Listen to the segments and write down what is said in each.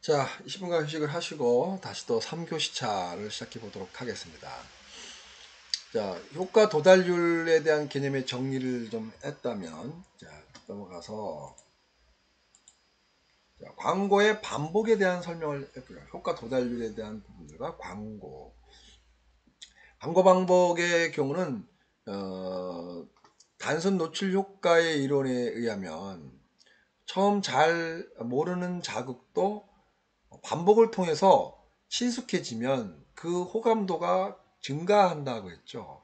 자, 20분간 휴식을 하시고 다시 또 3교시차를 시작해 보도록 하겠습니다. 자, 효과 도달률에 대한 개념의 정리를 좀 했다면, 자, 넘어가서 자, 광고의 반복에 대한 설명을 했고요. 효과 도달률에 대한 부분들과 광고 반복의 경우는 단순 노출 효과의 이론에 의하면 처음 잘 모르는 자극도 반복을 통해서 친숙해지면 그 호감도가 증가한다고 했죠.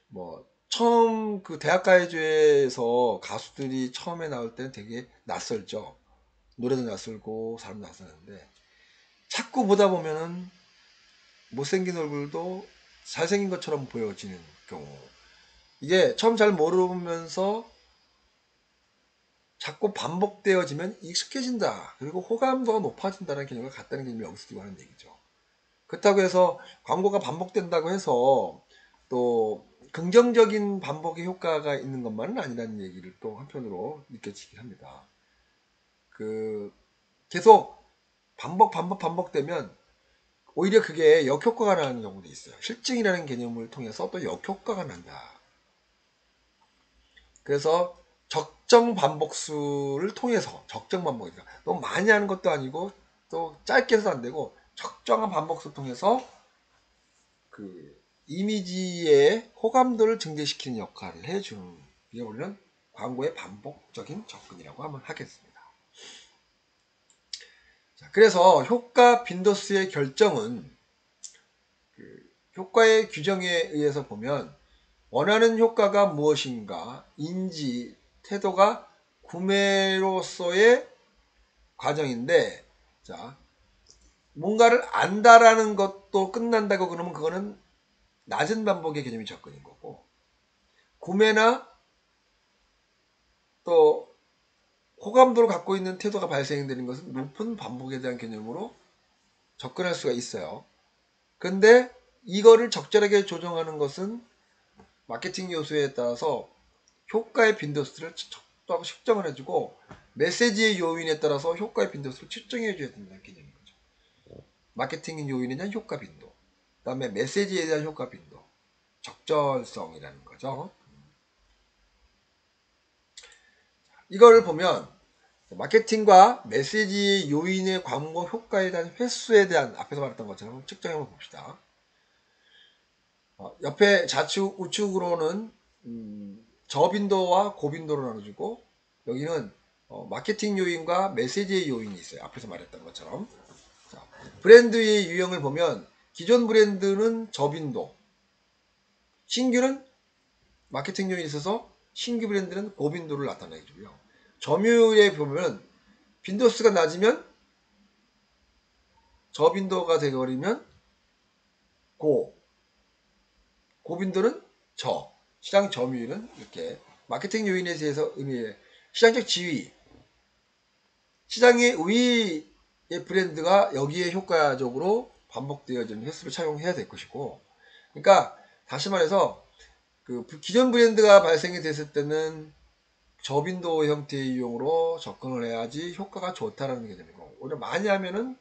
뭐 처음 그 대학가요제에서 가수들이 처음에 나올 때는 되게 낯설죠. 노래도 낯설고 사람도 낯설는데 자꾸 보다 보면은 못생긴 얼굴도 잘생긴 것처럼 보여지는 경우, 이게 처음 잘 모르면서 자꾸 반복되어지면 익숙해진다. 그리고 호감도가 높아진다는 개념과 같다는 개념이 여기서 지고 하는 얘기죠. 그렇다고 해서 광고가 반복된다고 해서 또 긍정적인 반복의 효과가 있는 것만은 아니라는 얘기를 또 한편으로 느껴지긴 합니다. 계속 반복되면 오히려 그게 역효과가 나는 경우도 있어요. 실증이라는 개념을 통해서 또 역효과가 난다. 그래서 적정 반복수를 통해서, 적정 반복이니까 너무 많이 하는 것도 아니고 또 짧게 해서 안 되고 적정한 반복수 통해서 그 이미지의 호감도를 증대시키는 역할을 해주는, 이게 우리는 광고의 반복적인 접근이라고 하면 하겠습니다. 자, 그래서 효과 빈도수의 결정은 효과의 규정에 의해서 보면 원하는 효과가 무엇인가 인지 태도가 구매로서의 과정인데, 자, 뭔가를 안다라는 것도 끝난다고 그러면 그거는 낮은 반복의 개념이 접근인 거고, 구매나 또 호감도를 갖고 있는 태도가 발생되는 것은 높은 반복에 대한 개념으로 접근할 수가 있어요. 근데 이거를 적절하게 조정하는 것은 마케팅 요소에 따라서 효과의 빈도수를 척도하고 측정을 해주고, 메시지의 요인에 따라서 효과의 빈도수를 측정해 줘야 된다는 개념인 거죠. 마케팅 요인에 대한 효과 빈도, 그 다음에 메시지에 대한 효과 빈도, 적절성이라는 거죠. 이걸 보면 마케팅과 메시지 요인의 광고 효과에 대한 횟수에 대한, 앞에서 말했던 것처럼 측정해 봅시다. 옆에 좌측 우측으로는 저빈도와 고빈도로 나눠주고, 여기는 마케팅 요인과 메시지의 요인이 있어요. 앞에서 말했던 것처럼. 자, 브랜드의 유형을 보면 기존 브랜드는 저빈도, 신규는 마케팅 요인이 있어서 신규 브랜드는 고빈도를 나타내주고요. 점유율에 보면 빈도수가 낮으면 저빈도가 되어버리면 고빈도는 시장 점유율은 이렇게 마케팅 요인에 대해서 의미해 시장적 지위, 시장의 우위의 브랜드가 여기에 효과적으로 반복되어지는 횟수를 차용해야 될 것이고, 그러니까 다시 말해서 그 기존 브랜드가 발생이 됐을 때는 저빈도 형태의 이용으로 접근을 해야지 효과가 좋다라는 개념이고, 오히려 많이 하면은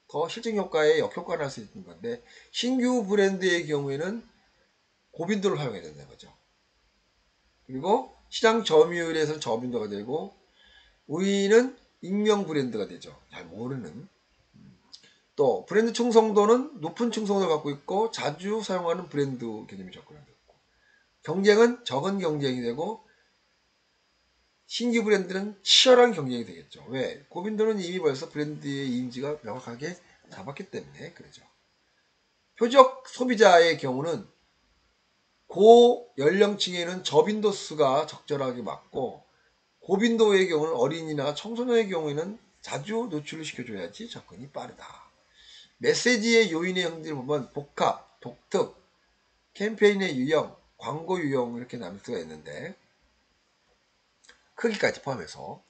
더 실증 효과에 역효과가 날 수 있는 건데, 신규 브랜드의 경우에는 고빈도를 활용해야 된다는 거죠. 그리고 시장 점유율에서는 저빈도가 되고, 우위는 익명 브랜드가 되죠. 잘 모르는. 또 브랜드 충성도는 높은 충성도를 갖고 있고 자주 사용하는 브랜드 개념이 접근하고 있고, 경쟁은 적은 경쟁이 되고 신규 브랜드는 치열한 경쟁이 되겠죠. 왜? 고빈도는 이미 벌써 브랜드의 이미지가 명확하게 잡았기 때문에 그러죠. 표적 소비자의 경우는 고 연령층에는 저빈도수가 적절하게 맞고, 고빈도의 경우는 어린이나 청소년의 경우에는 자주 노출을 시켜줘야지 접근이 빠르다. 메시지의 요인의 형태를 보면 복합, 독특, 캠페인의 유형, 광고 유형 이렇게 나눌 수가 있는데, 크기까지 포함해서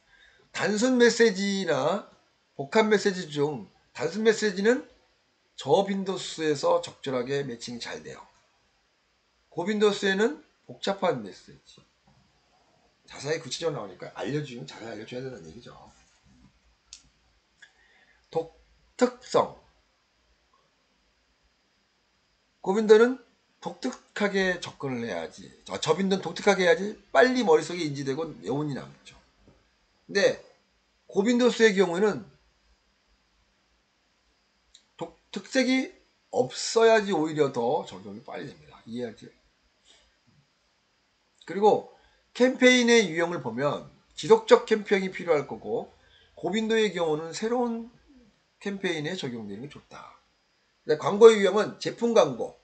단순 메시지나 복합 메시지 중 단순 메시지는 저빈도수에서 적절하게 매칭이 잘 돼요. 고빈도수에는 복잡한 메시지, 자세히 구체적으로 나오니까 자세히 알려줘야 된다는 얘기죠. 특성. 고빈도는 독특하게 접근을 해야지. 저빈도는 독특하게 해야지 빨리 머릿속에 인지되고 여운이 남죠. 근데 고빈도수의 경우에는 특색이 없어야지 오히려 더 적용이 빨리 됩니다. 이해하지? 그리고 캠페인의 유형을 보면 지속적 캠페인이 필요할 거고, 고빈도의 경우는 새로운 캠페인에 적용되는 게 좋다. 광고의 유형은 제품 광고,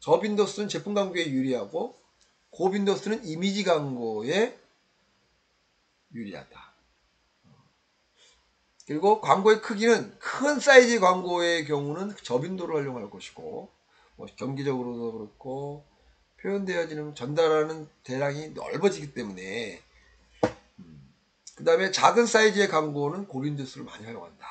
저빈도수는 제품 광고에 유리하고 고빈도수는 이미지 광고에 유리하다. 그리고 광고의 크기는 큰 사이즈 광고의 경우는 저빈도를 활용할 것이고, 뭐 경기적으로도 그렇고 표현되어지는 전달하는 대량이 넓어지기 때문에, 그 다음에 작은 사이즈의 광고는 고빈도수를 많이 활용한다.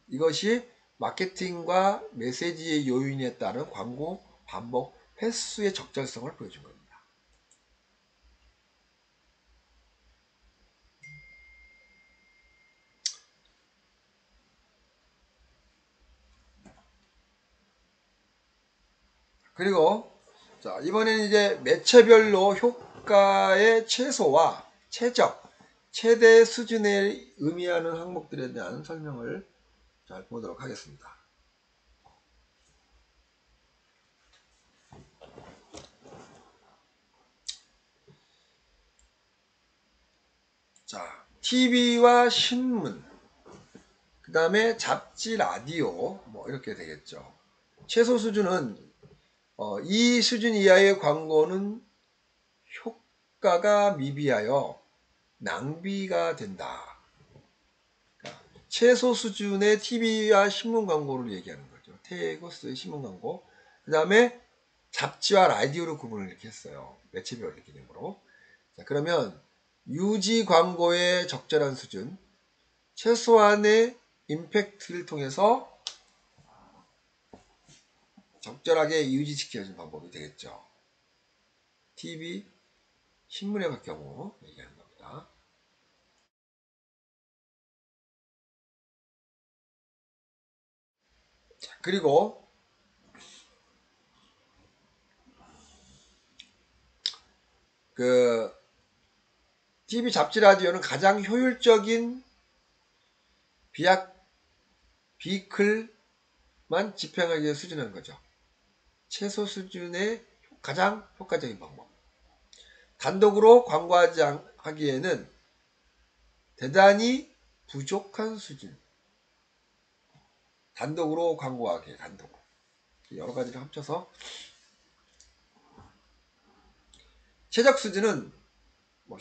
이것이 마케팅과 메시지의 요인에 따른 광고 반복 횟수의 적절성을 보여준 겁니다. 그리고 자, 이번에는 이제 매체별로 효과의 최소와 최적, 최대 수준을 의미하는 항목들에 대한 설명을 잘 보도록 하겠습니다. 자, TV와 신문, 그 다음에 잡지, 라디오, 뭐 이렇게 되겠죠. 최소 수준은 이 수준 이하의 광고는 효과가 미비하여 낭비가 된다. 그러니까 최소 수준의 TV와 신문 광고를 얘기하는 거죠. 테고스의 신문 광고. 그 다음에 잡지와 라디오로 구분을 이렇게 했어요. 매체별 개념으로. 자, 그러면 유지 광고의 적절한 수준, 최소한의 임팩트를 통해서 적절하게 유지시켜주는 방법이 되겠죠. TV, 신문의 경우 얘기하는 겁니다. 자, 그리고 그 TV, 잡지, 라디오는 가장 효율적인 비클만 집행하기 위해 수준하는 거죠. 최소 수준의 가장 효과적인 방법. 단독으로 광고하기에는 대단히 부족한 수준. 단독으로 광고하기, 단독으로. 여러 가지를 합쳐서 최적 수준은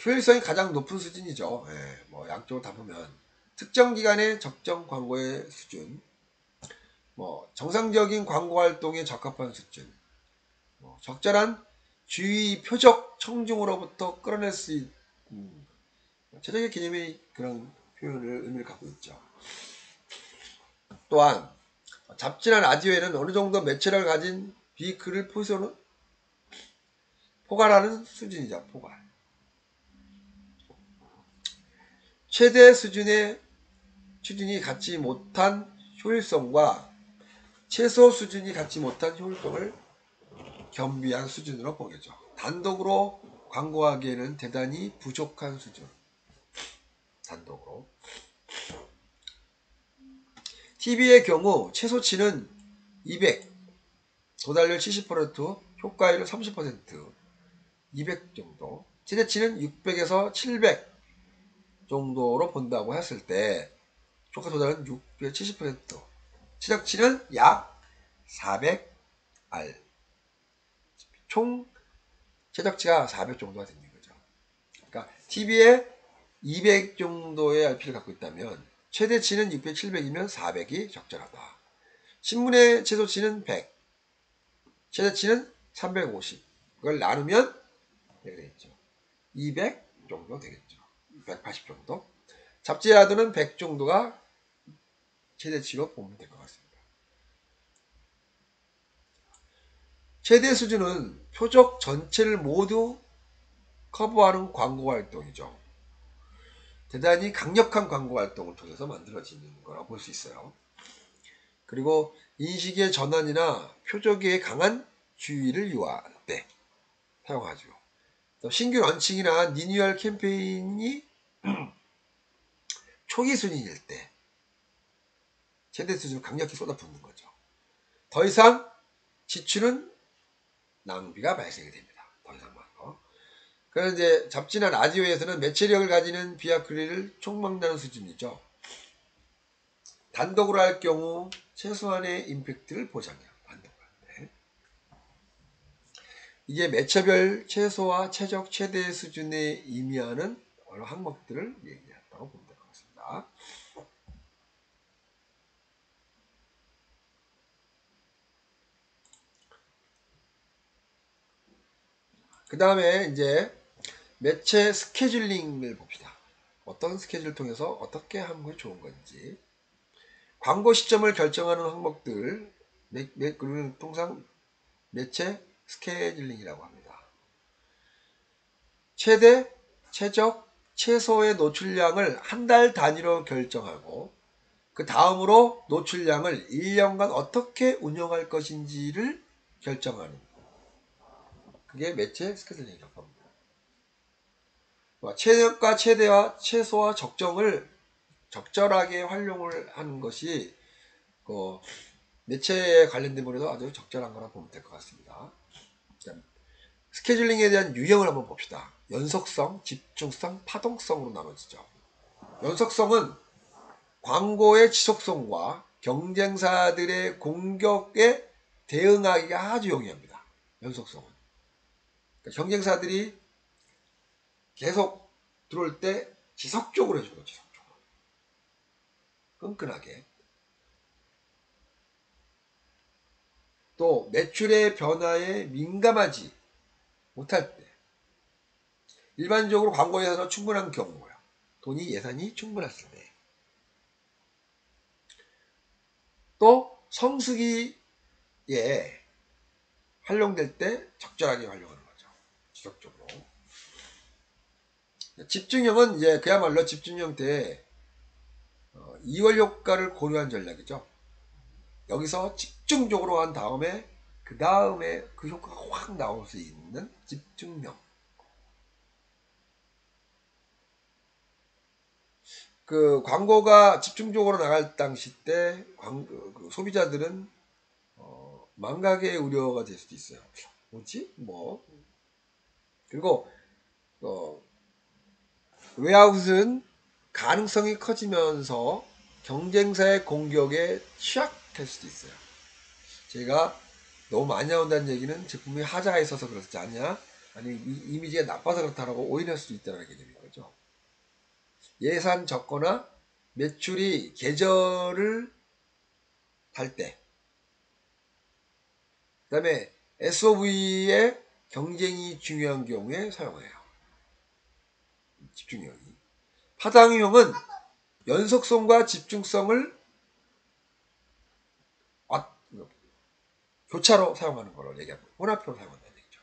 효율성이 가장 높은 수준이죠. 예, 뭐 양쪽을 다 보면 특정 기간의 적정 광고의 수준, 정상적인 광고 활동에 적합한 수준, 적절한 주의 표적 청중으로부터 끌어낼 수 있는 최적의 개념의 그런 표현을 의미를 갖고 있죠. 또한 잡지나 라디오에는 어느 정도 매체를 가진 비글을 포괄하는 수준이죠. 포괄. 최대 수준의 수준이 갖지 못한 효율성과 최소 수준이 갖지 못한 효율성을 겸비한 수준으로 보겠죠. 단독으로 광고하기에는 대단히 부족한 수준. 단독으로. TV의 경우 최소치는 200, 도달률 70%, 효과율 30%, 200 정도. 최대치는 600에서 700 정도로 본다고 했을 때 효과 도달은 670%, 최적치는 약 400R. 총 최적치가 400 정도가 되는 거죠. 그러니까 TV에 200 정도의 RP를 갖고 있다면 최대치는 600, 700이면 400이 적절하다. 신문의 최소치는 100, 최대치는 350. 그걸 나누면 되겠죠. 200 정도 되겠죠. 180 정도. 잡지라도는 100 정도가 최대치로 보면 될 것 같습니다. 최대 수준은 표적 전체를 모두 커버하는 광고 활동이죠. 대단히 강력한 광고 활동을 통해서 만들어지는 거라고 볼 수 있어요. 그리고 인식의 전환이나 표적의 강한 주의를 유도할 때 사용하죠. 신규 런칭이나 리뉴얼 캠페인이 초기 순위일 때 최대 수준을 강력히 쏟아붓는 거죠. 더 이상 지출은 낭비가 발생이 됩니다. 더 이상 많어. 그런데 잡지나 라디오에서는 매체력을 가지는 비아크릴을 촉망나는 수준이죠. 단독으로 할 경우 최소한의 임팩트를 보장해요. 단독으로 할 때. 이게 매체별 최소와 최적 최대 수준에 의미하는 여러 항목들을 얘기했다고 보면 될 것 같습니다. 그 다음에 이제 매체 스케줄링을 봅시다. 어떤 스케줄을 통해서 어떻게 하는 것이 좋은 건지. 광고 시점을 결정하는 항목들, 그리고 통상 매체 스케줄링이라고 합니다. 최대, 최적, 최소의 노출량을 한 달 단위로 결정하고 그 다음으로 노출량을 1년간 어떻게 운영할 것인지를 결정하는 그게 매체 스케줄링이라고 합니다. 최적과 최대와 최소와 적정을 적절하게 활용을 하는 것이 매체에 관련된 부분에도 아주 적절한 거라 보면 될 것 같습니다. 스케줄링에 대한 유형을 한번 봅시다. 연속성, 집중성, 파동성으로 나눠지죠. 연속성은 광고의 지속성과 경쟁사들의 공격에 대응하기가 아주 용이합니다. 연속성은. 그러니까 경쟁사들이 계속 들어올 때 지속적으로 해주는 거죠. 지속적으로. 끈끈하게. 또 매출의 변화에 민감하지 못할 때 일반적으로 광고 예산은 충분한 경우고요. 돈이 예산이 충분했을 때. 또 성수기에 활용될 때 적절하게 활용하는 거죠. 지속적으로. 집중형은 이제 그야말로 집중형 때 2월 효과를 고려한 전략이죠. 여기서 집중적으로 한 다음에 그 다음에 그 효과가 확 나올 수 있는 집중형. 그 광고가 집중적으로 나갈 당시 때 그 소비자들은 망각의 우려가 될 수도 있어요. 뭐지? 뭐 그리고 웨아웃은 가능성이 커지면서 경쟁사의 공격에 취약될 수도 있어요. 제가 너무 많이 나온다는 얘기는 제품이 하자가 있어서 그렇지 않냐? 아니면 이미지가 나빠서 그렇다라고 오인할 수도 있다는 개념인 거죠. 예산 적거나 매출이 계절을 달 때, 그 다음에 SOV의 경쟁이 중요한 경우에 사용해요. 집중력이. 파장형은 연속성과 집중성을 교차로 사용하는 걸로 얘기합니다. 혼합표로 사용한다는 얘기죠.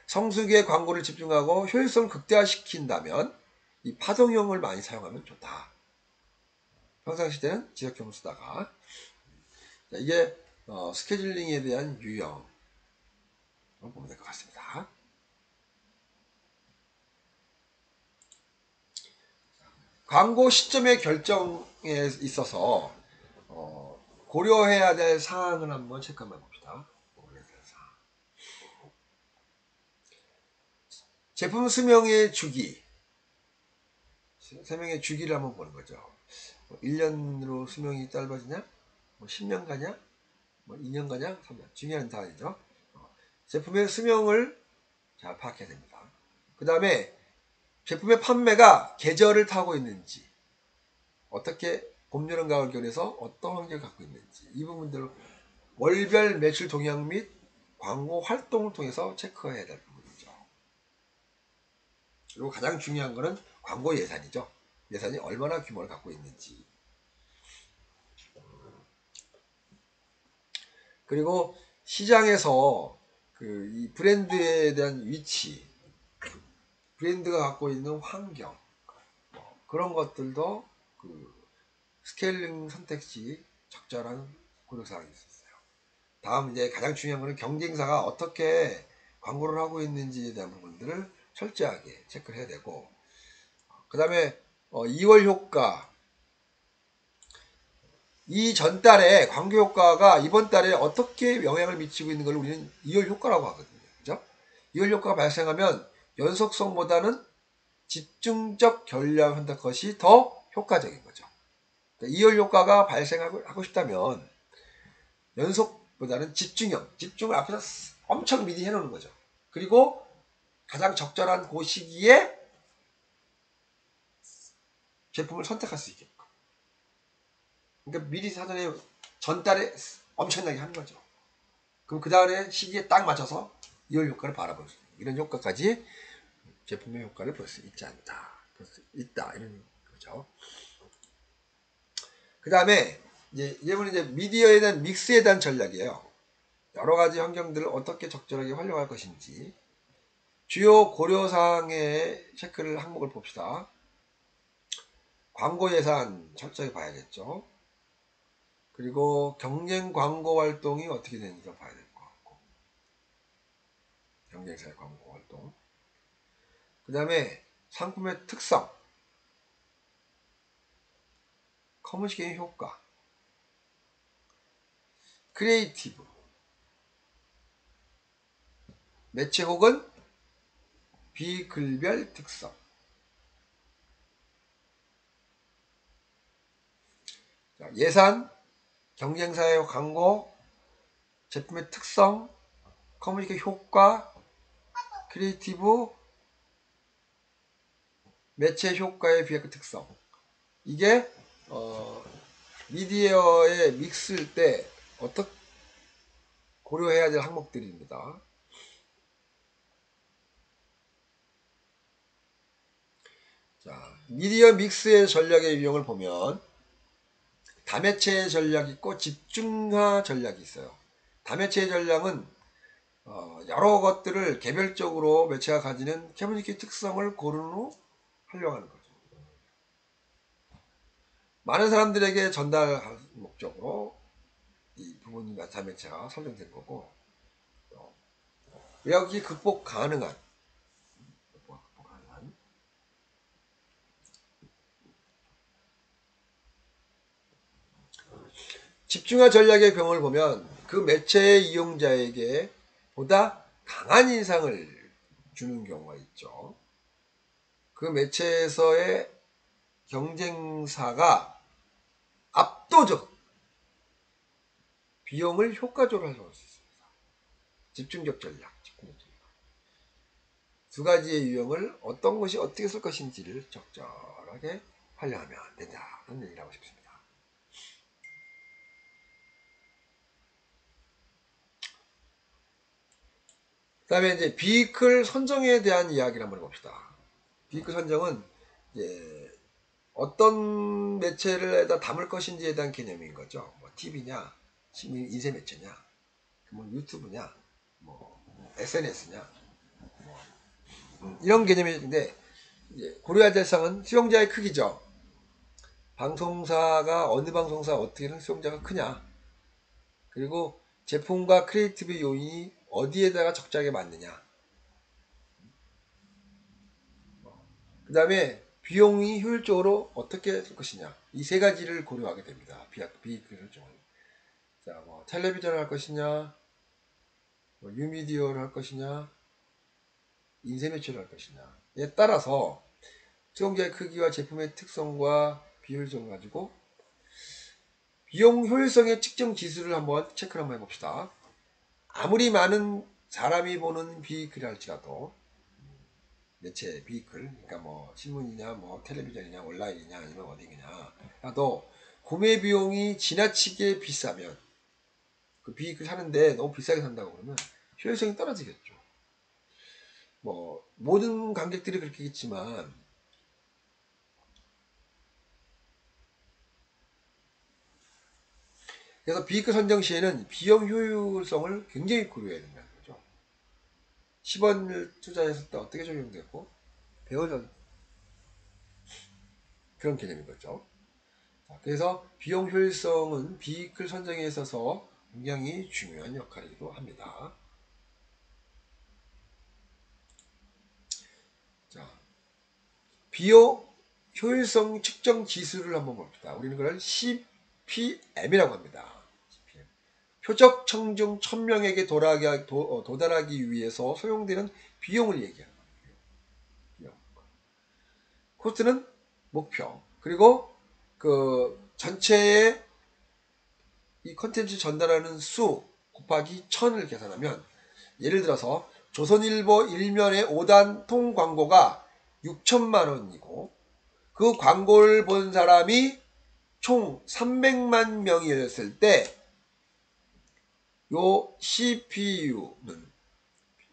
성수기에 광고를 집중하고 효율성을 극대화시킨다면 이 파동형을 많이 사용하면 좋다. 평상시 때는 지속형을 쓰다가 이게 스케줄링에 대한 유형을 보면 될 것 같습니다. 광고 시점의 결정에 있어서 고려해야 될 사항을 한번 체크 한번 봅시다. 제품 수명의 주기, 수명의 주기를 한번 보는 거죠. 1년으로 수명이 짧아지냐? 10년 가냐? 2년 가냐? 3년. 중요한 사안이죠. 제품의 수명을 잘 파악해야 됩니다. 그 다음에 제품의 판매가 계절을 타고 있는지, 어떻게 봄, 여름, 가을, 겨울에서 어떤 환경을 갖고 있는지, 이 부분들을 월별 매출 동향 및 광고 활동을 통해서 체크해야 될 부분이죠. 그리고 가장 중요한 거는 광고 예산이죠. 예산이 얼마나 규모를 갖고 있는지. 그리고 시장에서 이 브랜드에 대한 위치, 브랜드가 갖고 있는 환경, 그런 것들도 스케일링 선택 시 적절한 고려사항이 있었어요. 다음 이제 가장 중요한 것은 경쟁사가 어떻게 광고를 하고 있는지에 대한 부분들을 철저하게 체크를 해야 되고, 그 다음에 2월 효과, 이 전달에 광고 효과가 이번 달에 어떻게 영향을 미치고 있는 걸 우리는 2월 효과라고 하거든요. 그죠? 2월 효과가 발생하면 연속성보다는 집중적 전략을 한다는 것이 더 효과적인 거죠. 그러니까 2월 효과가 발생하고 싶다면 연속보다는 집중을 앞에서 엄청 미리 해놓는 거죠. 그리고 가장 적절한 그 시기에 제품을 선택할 수 있게끔. 그러니까 미리 사전에 전달에 엄청나게 하는 거죠. 그럼 그 다음에 시기에 딱 맞춰서 2월 효과를 바라볼 수 있는, 이런 효과까지 제품의 효과를 볼 수 있지 않다. 볼 수 있다. 이런 거죠. 그 다음에 이제부터 이제 미디어에 대한 믹스에 대한 전략이에요. 여러 가지 환경들을 어떻게 적절하게 활용할 것인지 주요 고려사항의 체크를 항목을 봅시다. 광고 예산 철저히 봐야겠죠. 그리고 경쟁 광고 활동이 어떻게 되는지도 봐야 될 것 같고, 경쟁사의 광고 활동. 그 다음에 상품의 특성, 커뮤니케이션 효과, 크리에이티브, 매체 혹은 비글별 특성. 자, 예산, 경쟁사의 광고, 제품의 특성, 커뮤니케이션 효과, 크리에이티브, 매체 효과의 비약 특성. 이게 미디어의 믹스일 때 어떻게 고려해야 될 항목들입니다. 자, 미디어 믹스의 전략의 유형을 보면 다매체 전략이 있고 집중화 전략이 있어요. 다매체 전략은 여러 것들을 개별적으로 매체가 가지는 커뮤니티 특성을 고른 후 활용하는 거죠. 많은 사람들에게 전달할 목적으로 이 부분이 다매체가 설정된 거고, 여기 극복 가능한 집중화 전략의 경우를 보면 그 매체의 이용자에게 보다 강한 인상을 주는 경우가 있죠. 그 매체에서의 경쟁사가 압도적 비용을 효과적으로 활용할 수 있습니다. 집중적 전략, 집중적 전략. 두 가지의 유형을 어떤 것이 어떻게 쓸 것인지를 적절하게 활용하면 된다는 얘기를 하고 싶습니다. 그 다음에 이제 비클 선정에 대한 이야기를 한번 해봅시다. 비클 선정은 이제 어떤 매체를 담을 것인지에 대한 개념인 거죠. 뭐 TV냐, 인쇄 매체냐, 뭐 유튜브냐, 뭐 SNS냐, 뭐 이런 개념인데, 고려해야 될 사항은 수용자의 크기죠. 방송사가 어느 방송사 어떻게든 수용자가 크냐, 그리고 제품과 크리에이티브 요인이 어디에다가 적절하게 맞느냐, 그 다음에 비용이 효율적으로 어떻게 쓸 것이냐, 이 세 가지를 고려하게 됩니다. 비익 설정은. 자, 뭐 텔레비전을 할 것이냐, 뭐 뉴미디어를 할 것이냐, 인쇄 매체를 할 것이냐에 따라서 수용자의 크기와 제품의 특성과 비효율성을 가지고 비용 효율성의 측정 지수를 한번 체크를 한번 해봅시다. 아무리 많은 사람이 보는 비이클이 할지라도, 매체 비이클, 그러니까 뭐 신문이냐, 뭐 텔레비전이냐, 온라인이냐, 아니면 어디냐, 또 구매 비용이 지나치게 비싸면, 그 비이클 사는데 너무 비싸게 산다고 그러면 효율성이 떨어지겠죠. 뭐 모든 관객들이 그렇겠지만, 그래서 비이클 선정 시에는 비용 효율성을 굉장히 고려해야 된다는 거죠. 10원을 투자했을 때 어떻게 적용되고, 100원 그런 개념인 거죠. 자, 그래서 비용 효율성은 비클 선정에 있어서 굉장히 중요한 역할이기도 합니다. 자, 비용 효율성 측정 지수를 한번 봅시다. 우리는 그걸 CPM이라고 합니다. CPM. 표적 청중 1000명에게 도달하기 위해서 소요되는 비용을 얘기하는 거예요. 비용. 코스트는 목표. 그리고 그 전체의 이 컨텐츠 전달하는 수 곱하기 1000을 계산하면, 예를 들어서 조선일보 일면의 5단 통 광고가 6천만 원이고 그 광고를 본 사람이 총 300만 명이었을 때 요 CPU는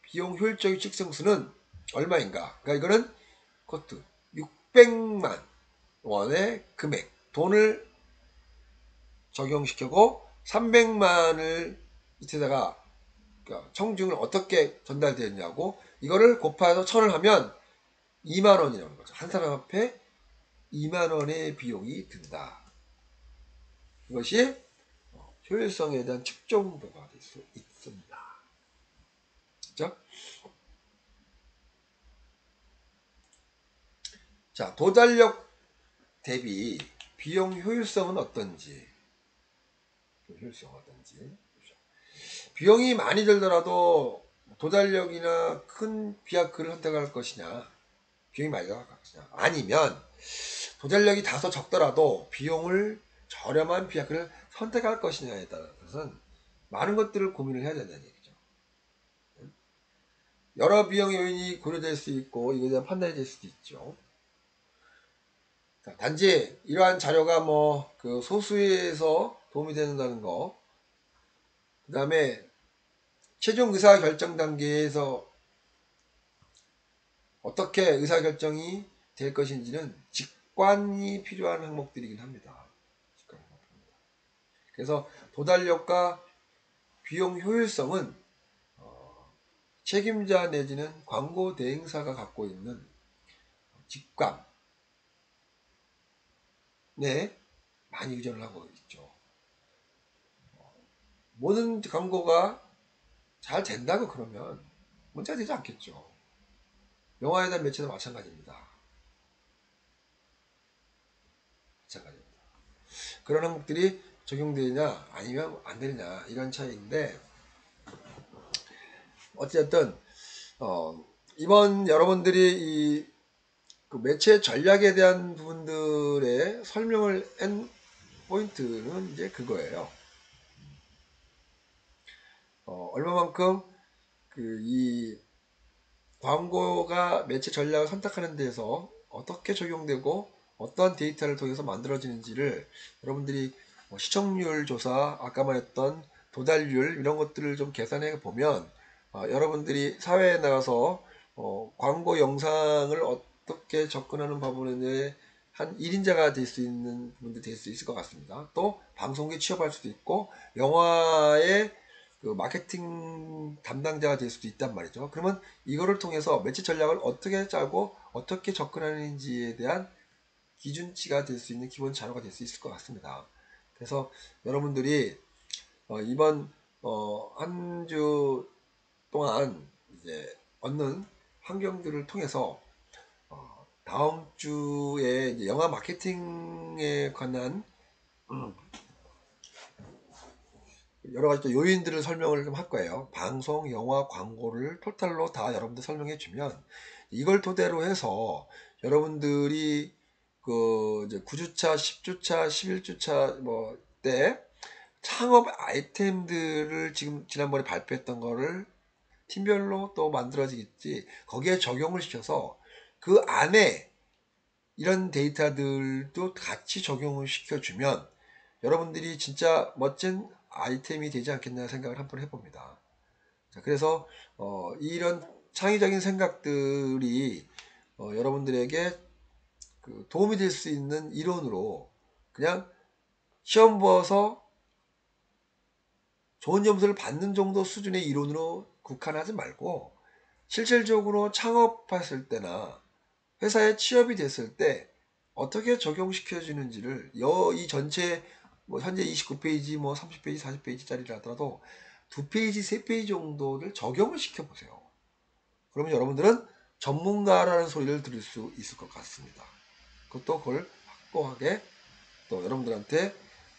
비용 효율적 측정수는 얼마인가? 그러니까 이거는 코스트 600만 원의 금액, 돈을 적용시키고 300만을 이때다가 청중을 어떻게 전달되었냐고 이거를 곱해서 1000을 하면 2만 원이라는 거죠. 한 사람 앞에 2만 원의 비용이 든다. 이것이 효율성에 대한 측정도가 될 수 있습니다. 그렇죠? 자, 도달력 대비 비용 효율성은 어떤지. 비용이 많이 들더라도 도달력이나 큰 비아크를 선택할 것이냐, 비용이 많이 들어갈 것이냐, 아니면 도달력이 다소 적더라도 비용을 저렴한 비아크를 선택할 것이냐에 따라서는 많은 것들을 고민을 해야 된다는 얘기죠. 여러 비용 요인이 고려될 수 있고 이거에 대한 판단이 될 수도 있죠. 자, 단지 이러한 자료가 그 소수에서 도움이 된다는 거, 그 다음에 최종 의사결정 단계에서 어떻게 의사결정이 될 것인지는 직관이 필요한 항목들이긴 합니다. 그래서 도달력과 비용 효율성은 책임자 내지는 광고 대행사가 갖고 있는 직관에 많이 의존을 하고 있죠. 모든 광고가 잘 된다고 그러면 문제가 되지 않겠죠. 영화에 대한 매체도 마찬가지입니다. 그런 항목들이 적용되느냐 아니면 안 되느냐 이런 차이인데, 어쨌든 이번 여러분들이 그 매체 전략에 대한 부분들의 설명을 한 포인트는 이제 그거예요. 얼마만큼 이 광고가 매체 전략을 선택하는 데서 어떻게 적용되고 어떠한 데이터를 통해서 만들어지는지를 여러분들이 시청률 조사, 아까 말했던 도달률 이런 것들을 좀 계산해 보면 여러분들이 사회에 나가서 광고 영상을 어떻게 접근하는 부분에 한 1인자가 될 수 있는 부분도 될 수 있을 것 같습니다. 또 방송에 취업할 수도 있고 영화의 그 마케팅 담당자가 될 수도 있단 말이죠. 그러면 이거를 통해서 매체 전략을 어떻게 짜고 어떻게 접근하는지에 대한 기준치가 될 수 있는 기본 자료가 될 수 있을 것 같습니다. 그래서 여러분들이 이번 한 주 동안 이제 얻는 환경들을 통해서 다음 주에 이제 영화 마케팅에 관한 여러 가지 요인들을 설명을 좀 할 거예요. 방송, 영화, 광고를 토탈로 다 여러분들 설명해 주면 이걸 토대로 해서 여러분들이 그 이제 9주차, 10주차, 11주차 때 창업 아이템들을 지금 지난번에 발표했던 거를 팀별로 또 만들어지겠지. 거기에 적용을 시켜서 그 안에 이런 데이터들도 같이 적용을 시켜주면 여러분들이 진짜 멋진 아이템이 되지 않겠나 생각을 한번 해봅니다. 자, 그래서 이런 창의적인 생각들이 여러분들에게 그 도움이 될 수 있는 이론으로 그냥 시험 보어서 좋은 점수를 받는 정도 수준의 이론으로 국한하지 말고 실질적으로 창업했을 때나 회사에 취업이 됐을 때 어떻게 적용시켜 주는지를 이 전체 뭐 현재 29페이지 뭐 30페이지 40페이지짜리를 하더라도 2페이지 3페이지 정도를 적용을 시켜 보세요. 그러면 여러분들은 전문가라는 소리를 들을 수 있을 것 같습니다. 그것도 그걸 확고하게 또 여러분들한테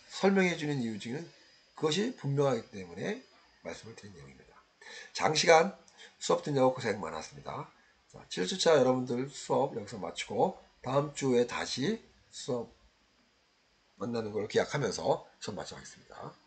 설명해 주는 이유 중에는 그것이 분명하기 때문에 말씀을 드린 내용입니다. 장시간 수업 듣느라고 고생 많았습니다. 자, 7주차 여러분들 수업 여기서 마치고 다음 주에 다시 수업 만나는 걸 기약하면서 수업 마치겠습니다.